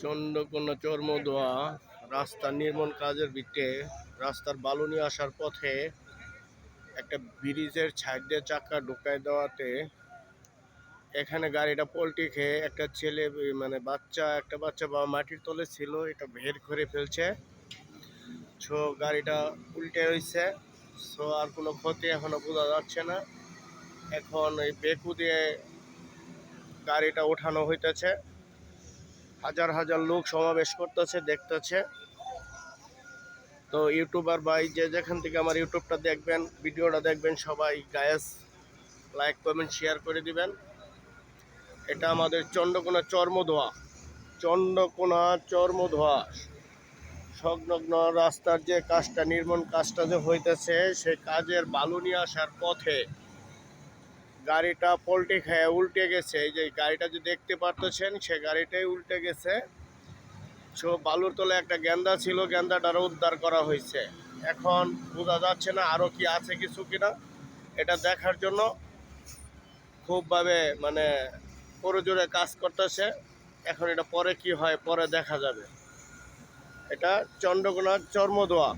চন্দ্রকোনা চর্মদোয়া রাস্তার নির্মাণ কাজের ভিত্তিতে রাস্তার বালু নিয়ে আসার পথে একটা ব্রিজের সাইড দিয়ে চাকা ঢুকায় দেওয়াতে এখানে গাড়িটা পল্টি খেয়ে একটা ছেলে একটা বাচ্চা বা মাটির তলে ছিল, এটা বের করে ফেলছে। সো গাড়িটা উল্টে হয়েছে। সো আর কোনো ক্ষতি এখনো বোঝা যাচ্ছে না। এখন ওই বেকু দিয়ে গাড়িটা ওঠানো হইতেছে। হাজার হাজার লোক সমাবেশ করতেছে, দেখতেছে। তো ইউটিউবার ভাই যে যেখান থেকে আমার ইউটিউবটা দেখবেন, ভিডিওটা দেখবেন, সবাই গায়েস লাইক কমেন্ট শেয়ার করে দিবেন। এটা আমাদের চন্দ্রকোনা চর্মধোয়া সংলগ্ন রাস্তার যে কাজটা, নির্মাণ কাজটা যে হইতেছে, সেই কাজের বালু নিয়ে আসার পথে গাড়িটা পল্টি খেয়ে উল্টে গেছে। এই যে গাড়িটা যে দেখতে পারতেছেন, সে গাড়িটাই উল্টে গেছে। সো বালুর তলে একটা গেন্দা ছিল, গেন্দাটারও উদ্ধার করা হয়েছে। এখন বোঝা যাচ্ছে না আরও কি আছে কিছু কিনা। এটা দেখার জন্য খুবভাবে জোরে কাজ করতেছে। এখন এটা পরে কি হয়, পরে দেখা যাবে। এটা চন্দ্রকোনা চর্মদোয়া।